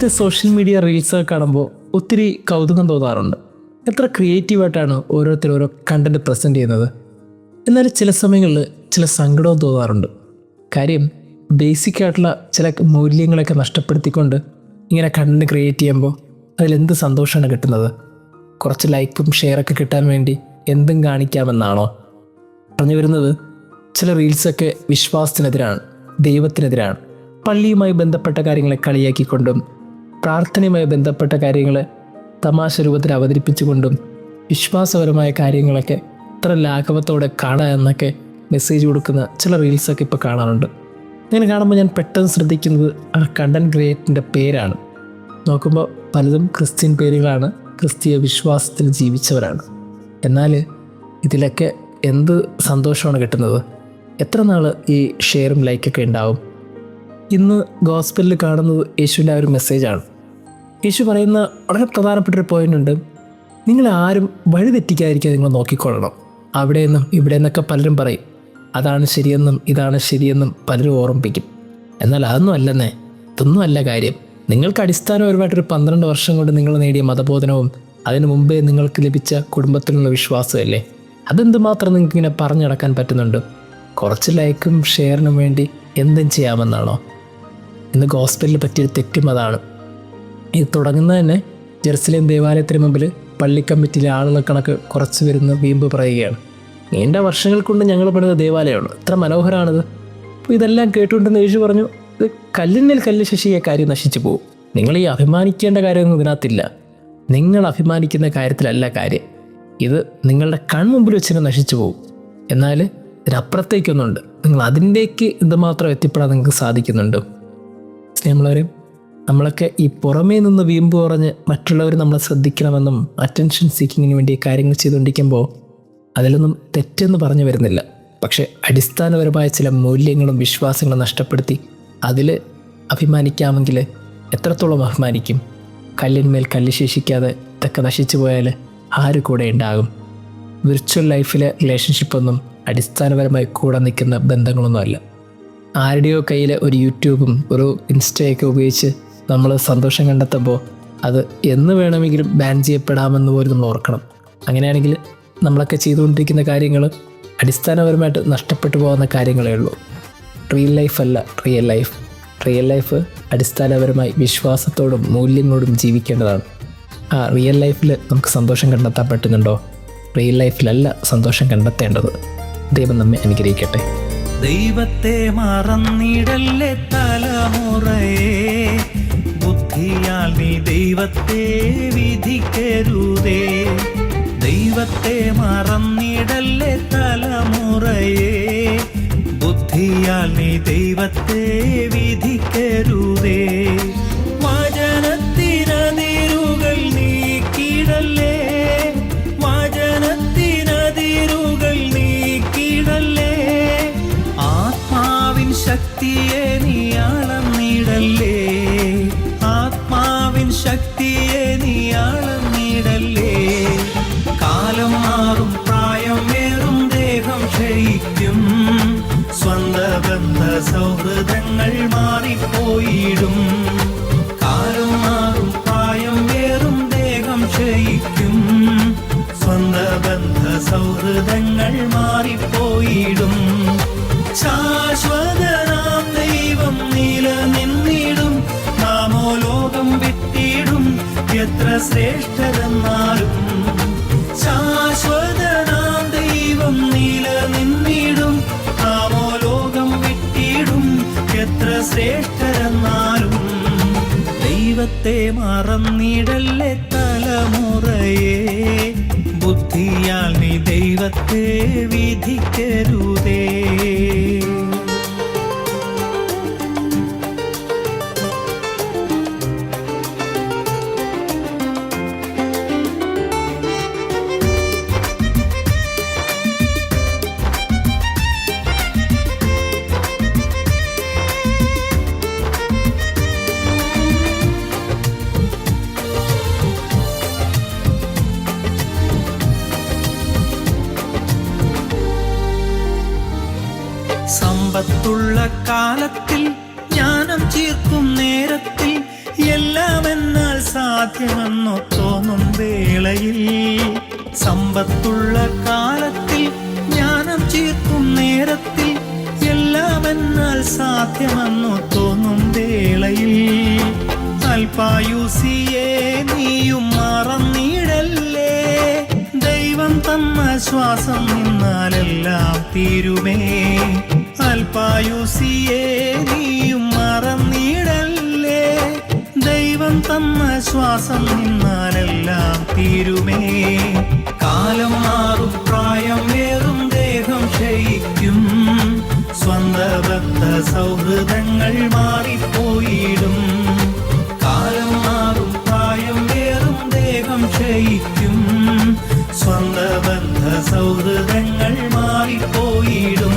ഇന്നത്തെ social media റീൽസൊക്കെ കാണുമ്പോൾ ഒത്തിരി കൗതുകം തോന്നാറുണ്ട്. എത്ര ക്രിയേറ്റീവായിട്ടാണ് ഓരോരുത്തരും ഓരോ കണ്ടൻറ്റ് പ്രസൻറ്റ് ചെയ്യുന്നത്. എന്നാൽ ചില സമയങ്ങളിൽ ചില സങ്കടവും തോന്നാറുണ്ട്. കാര്യം ബേസിക്കായിട്ടുള്ള ചില മൂല്യങ്ങളൊക്കെ നഷ്ടപ്പെടുത്തിക്കൊണ്ട് ഇങ്ങനെ കണ്ടൻറ്റ് ക്രിയേറ്റ് ചെയ്യുമ്പോൾ അതിലെന്ത് സന്തോഷമാണ് കിട്ടുന്നത്? കുറച്ച് ലൈക്കും ഷെയറൊക്കെ കിട്ടാൻ വേണ്ടി എന്തും കാണിക്കാമെന്നാണോ? പറഞ്ഞു വരുന്നത്, ചില റീൽസൊക്കെ വിശ്വാസത്തിനെതിരാണ്, ദൈവത്തിനെതിരാണ്. പള്ളിയുമായി ബന്ധപ്പെട്ട കാര്യങ്ങളെ കളിയാക്കിക്കൊണ്ടും പ്രാർത്ഥനയുമായി ബന്ധപ്പെട്ട കാര്യങ്ങളെ തമാശ രൂപത്തിൽ അവതരിപ്പിച്ചുകൊണ്ടും വിശ്വാസപരമായ കാര്യങ്ങളൊക്കെ ഇത്ര ലാഘവത്തോടെ കാണുക എന്നൊക്കെ മെസ്സേജ് കൊടുക്കുന്ന ചില റീൽസൊക്കെ ഇപ്പോൾ കാണാറുണ്ട്. ഇങ്ങനെ കാണുമ്പോൾ ഞാൻ പെട്ടെന്ന് ശ്രദ്ധിക്കുന്നത് ആ കണ്ടൻറ് ക്രിയേറ്ററിൻ്റെ പേരാണ്. നോക്കുമ്പോൾ പലതും ക്രിസ്ത്യൻ പേരുകളാണ്, ക്രിസ്തീയ വിശ്വാസത്തിൽ ജീവിച്ചവരാണ്. എന്നാൽ ഇതിലൊക്കെ എന്ത് സന്തോഷമാണ് കിട്ടുന്നത്? എത്ര നാൾ ഈ ഷെയറും ലൈക്കൊക്കെ ഉണ്ടാവും? ഇന്ന് ഗോസ്പലിൽ കാണുന്നത് യേശുവിൻ്റെ ആ ഒരു മെസ്സേജാണ്. യേശു പറയുന്ന വളരെ പ്രധാനപ്പെട്ടൊരു പോയിൻ്റ് ഉണ്ട്. നിങ്ങളാരും വഴി തെറ്റിക്കാതിരിക്കാൻ നിങ്ങൾ നോക്കിക്കൊള്ളണം. അവിടെ നിന്നും ഇവിടെ നിന്നൊക്കെ പലരും പറയും, അതാണ് ശരിയെന്നും ഇതാണ് ശരിയെന്നും പലരും ഓർമ്മിപ്പിക്കും. എന്നാൽ അതൊന്നും അല്ലെന്നേ, ഇതൊന്നും അല്ല കാര്യം. നിങ്ങൾക്ക് അടിസ്ഥാനപരമായിട്ടൊരു 12 വർഷം കൊണ്ട് നിങ്ങൾ നേടിയ മതബോധനവും അതിനു മുമ്പേ നിങ്ങൾക്ക് ലഭിച്ച കുടുംബത്തിലുള്ള വിശ്വാസമല്ലേ, അതെന്തുമാത്രം നിങ്ങൾക്ക് ഇങ്ങനെ പറഞ്ഞു നടക്കാൻ പറ്റുന്നുണ്ട്? കുറച്ച് ലൈക്കും ഷെയറിനും വേണ്ടി എന്തും ചെയ്യാമെന്നാണോ? ഇന്ന് ഗോസ്പലിൽ പറ്റിയൊരു തെറ്റും അതാണ്. ഇത് തുടങ്ങുന്നത് തന്നെ ജെറുസലേം ദേവാലയത്തിന് മുമ്പിൽ പള്ളി കമ്മിറ്റിയിലെ ആളുകൾ കണക്ക് കുറച്ച് വരുന്ന വീമ്പ് പറയുകയാണ്. നീണ്ട വർഷങ്ങൾ കൊണ്ട് ഞങ്ങൾ പണിത ദേവാലയമാണ്, എത്ര മനോഹരമാണിത്. അപ്പോൾ ഇതെല്ലാം കേട്ടുകൊണ്ടെന്ന് യേശു പറഞ്ഞു, ഇത് കല്ലിന്മേൽ കല്ല് ശശിയെ കാര്യം നശിച്ചു പോകും. നിങ്ങൾ ഈ അഭിമാനിക്കേണ്ട കാര്യമൊന്നും ഇതിനകത്തില്ല. നിങ്ങൾ അഭിമാനിക്കുന്ന കാര്യത്തിലല്ല കാര്യം. ഇത് നിങ്ങളുടെ കൺമുമ്പിൽ വെച്ച് നശിച്ചു പോകും. എന്നാൽ ഇതിനപ്പുറത്തേക്കൊന്നുണ്ട്. നിങ്ങൾ അതിൻ്റേക്ക് എന്തുമാത്രം എത്തിപ്പെടാൻ നിങ്ങൾക്ക് സാധിക്കുന്നുണ്ട്? സ്നേഹമുള്ളവരും, നമ്മളൊക്കെ ഈ പുറമേ നിന്ന് വീമ്പ് പറഞ്ഞ് മറ്റുള്ളവർ നമ്മളെ ശ്രദ്ധിക്കണമെന്നും അറ്റൻഷൻ സീക്കിങ്ങിന് വേണ്ടി കാര്യങ്ങൾ ചെയ്തുകൊണ്ടിരിക്കുമ്പോൾ അതിലൊന്നും തെറ്റെന്ന് പറഞ്ഞു വരുന്നില്ല. പക്ഷേ അടിസ്ഥാനപരമായ ചില മൂല്യങ്ങളും വിശ്വാസങ്ങളും നഷ്ടപ്പെടുത്തി അതിൽ അഭിമാനിക്കാമെങ്കിൽ എത്രത്തോളം അഭിമാനിക്കും? കല്ലിന്മേൽ കല്ല് ശേഷിക്കാതെ ഇതൊക്കെ നശിച്ചു പോയാൽ ആര് കൂടെ ഉണ്ടാകും? വിർച്വൽ ലൈഫിലെ റിലേഷൻഷിപ്പൊന്നും അടിസ്ഥാനപരമായി കൂടെ നിൽക്കുന്ന ബന്ധങ്ങളൊന്നുമല്ല. ആരുടെയോ കയ്യിൽ ഒരു യൂട്യൂബും ഒരു ഇൻസ്റ്റയൊക്കെ ഉപയോഗിച്ച് നമ്മൾ സന്തോഷം കണ്ടെത്തുമ്പോൾ അത് എന്ന് വേണമെങ്കിലും ബാൻ ചെയ്യപ്പെടാമെന്ന് പോലും നമ്മൾ ഓർക്കണം. അങ്ങനെയാണെങ്കിൽ നമ്മളൊക്കെ ചെയ്തുകൊണ്ടിരിക്കുന്ന കാര്യങ്ങൾ അടിസ്ഥാനപരമായിട്ട് നഷ്ടപ്പെട്ടു പോകുന്ന കാര്യങ്ങളേ ഉള്ളൂ. റിയൽ ലൈഫ് അല്ല റിയൽ ലൈഫ്. റിയൽ ലൈഫ് അടിസ്ഥാനപരമായി വിശ്വാസത്തോടും മൂല്യങ്ങളോടും ജീവിക്കേണ്ടതാണ്. ആ റിയൽ ലൈഫിൽ നമുക്ക് സന്തോഷം കണ്ടെത്താൻ പറ്റുന്നുണ്ടോ? റിയൽ ലൈഫിലല്ല സന്തോഷം കണ്ടെത്തേണ്ടത്. ദൈവം നമ്മെ അനുഗ്രഹിക്കട്ടെ. ദൈവത്തെ മറന്നിടല്ലേ തലമുറയെ, ബുദ്ധിയാൽ നീ ദൈവത്തെ വിധിക്കരുതേ. ദൈവത്തെ മറന്നിടല്ലേ തലമുറയെ, ബുദ്ധിയാൽ നീ ദൈവത്തെ വിധിക്കരുതേ. വചനത്തിനതിരുകൾ നീക്കിടല്ലേ, വചനത്തിനതിരുകൾ നീക്കിടല്ലേ. ആത്മാവിൻ ശക്തിയെ നീ അളന്നിടല്ലേ, ആത്മാവിൻ ശക്തിയെ നീ അളന്നിടല്ലേ. കാലം മാറും, പ്രായമേറും, ദേഹം ക്ഷയിക്കും, സ്വന്ത ബന്ധ സൗഹൃദങ്ങൾ മാറിപ്പോയിടും. കാലം മാറും, പ്രായം വേറും, ദേഹം ക്ഷയിക്കും, സ്വന്ത ബന്ധ സൗഹൃദങ്ങൾ മാറിപ്പോയിടും. ശാശ്വതനാം ദൈവം നിലനിന്നിടും, നാമോ ലോകം വിട്ടിടും, എത്ര ശ്രേഷ്ഠരെന്നാലും. ശാശ്വതനാം ദൈവം നിലനിന്നിടും, നാമോ ലോകം വിട്ടിടും, എത്ര ശ്രേഷ്ഠരെന്നാലും. ദൈവത്തെ മറന്നിടല്ലേ തലമുറയെ, ബുദ്ധിയാൽ നീ ദൈവത്തെ വിധിക്കരുതേ. സമ്പത്തുള്ള കാലത്തിൽ ജ്ഞാനം ചീർക്കും നേരത്തിൽ എല്ലാം എന്നാൽ സാധ്യമെന്നോ തോന്നും വേളയിൽ, സമ്പത്തുള്ള കാലത്തിൽ ജ്ഞാനം ചീർക്കും നേരത്തിൽ, എല്ലാം എന്നാൽ സാധ്യമെന്നോ തോന്നും വേളയിൽ, അൽപായുസിയെ നീയും മറന്നിടല്ലേ. ദൈവം തന്ന ശ്വാസം നിന്നാലെല്ലാം തീരുമേ. അൽപായുസിയെ നീയും മറന്നിടല്ലേ. ദൈവം തന്ന ശ്വാസം നിന്നാലെല്ലാം തീരുമേ. കാലം മാറും, പ്രായം വേറും, ദേഹം ക്ഷയിക്കും, സ്വന്ത ബദ്ധ സൗഹൃദങ്ങൾ മാറിപ്പോയിടും. കാലം മാറും, പ്രായം വേറും, ദേഹം ക്ഷയിക്കും, സ്വന്ത ബദ്ധ സൗഹൃദങ്ങൾ മാറിപ്പോയിടും.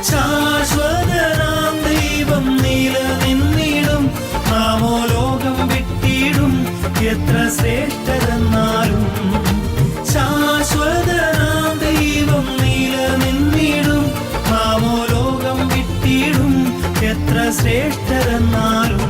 ശാശ്വതനാം ദൈവം നിലനിന്നിടും, നാമോ ലോകം വിട്ടിടും, എത്ര ശ്രേഷ്ഠരെന്നാലും. ശാശ്വതനാം ദൈവം നിലനിന്നിടും, നാമോ ലോകം വിട്ടിടും, എത്ര ശ്രേഷ്ഠരെന്നാലും.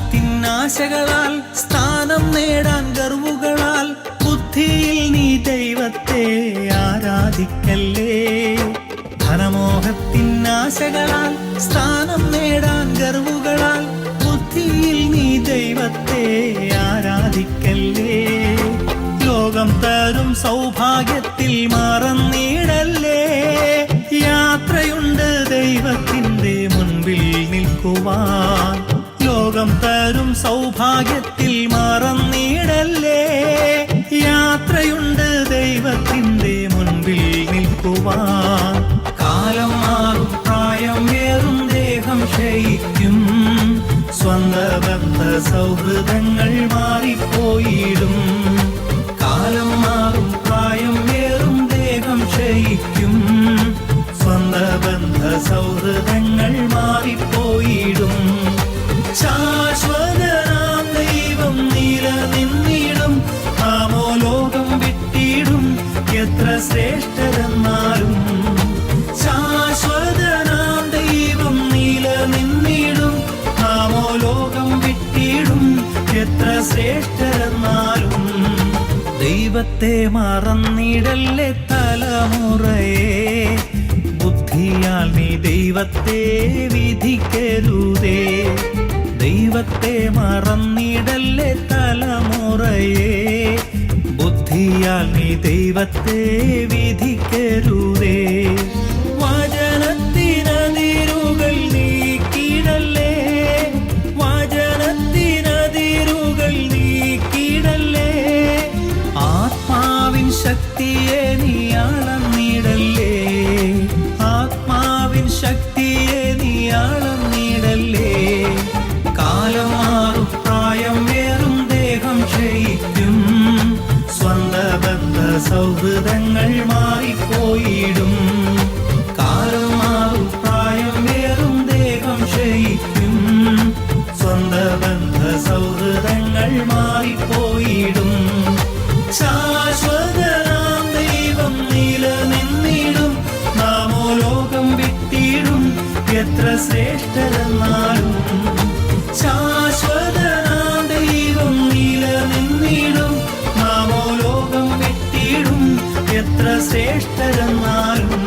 ധനമോഹത്തിനാശകളാൽ സ്ഥാനം നേടാൻ ഗർവുകളാൽ ബുദ്ധിയിൽ നീ ദൈവത്തെ ആരാധിക്കല്ലേ. ധനമോഹത്തിനാശകളാൽ സ്ഥാനം നേടാൻ ഗർവുകളാൽ ബുദ്ധിയിൽ നീ ദൈവത്തെ ആരാധിക്കല്ലേ. ലോകം തരും സൗഭാഗ്യത്തിൽ മറന്നിടല്ലേ. യാത്രയുണ്ട് ദൈവത്തിൻ്റെ മുൻപിൽ നിൽക്കുവാൻ. ലോകം തരും സൗഭാഗ്യത്തിൽ മറന്നിടല്ലേ. യാത്രയുണ്ട് ദൈവത്തിൻ്റെ മുൻപിൽ നിൽക്കുവാൻ. കാലം മാറും, പ്രായം വേറും, ദേഹം ക്ഷയിക്കും, സ്വന്ത ബന്ധ സൗഹൃദങ്ങൾ മാറിപ്പോയിടും. കാലം മാറും, പ്രായം വേറും, ദേഹം ക്ഷയിക്കും, സ്വന്ത ബന്ധ സൗഹൃദങ്ങൾ മാറിപ്പോയിടും. ശാശ്വതനാം ദൈവം നിലനിന്നിടും, നാമോ ലോകം വിട്ടിടും, എത്ര ശ്രേഷ്ഠരെന്നാലും. ശാശ്വതനാം ദൈവം നിലനിന്നിടും, നാമോ ലോകം വിട്ടിടും, എത്ര ശ്രേഷ്ഠരെന്നാലും. ദൈവത്തെ മറന്നിടല്ലേ തലമുറയെ, ബുദ്ധിയാൽ നീ ദൈവത്തെ വിധിക്കരുതേ. ദൈവത്തെ മറന്നിടല്ലേ തലമുറയെ, ബുദ്ധിയാൽ നീ ദൈവത്തെ വിധിക്കരുതേ. വചനത്തിനതിരുകൾ നീക്കിടല്ലേ, വചനത്തിനതിരുകൾ നീക്കിടല്ലേ. ആത്മാവിൻ ശക്തിയെ നീ അളന്നിടല്ലേ, ആത്മാവിൻ ശക്തിയെ നീ അളന്നിടല്ലേ. കാലം മാറും, പ്രായം വേറും, ദേഹം ക്ഷയിക്കും, സ്വന്ത ബന്ധ സൗഹൃദങ്ങൾ മാറിപ്പോയിടും. കാലം മാറും, പ്രായം വേറും, ദേഹം ക്ഷയിക്കും, സ്വന്ത ബന്ധ സൗഹൃദങ്ങൾ മാറിപ്പോയിടും. ശാശ്വതനാം ദൈവം നിലനിന്നിടും, നാമോ ലോകം വിട്ടിടും, എത്ര ശ്രേഷ്ഠരെന്നാലും. ശാശ്വതനാം ദൈവം നിലനിന്നിടും, നാമോ ലോകം വിട്ടിടും, എത്ര ശ്രേഷ്ഠരെന്നാലും.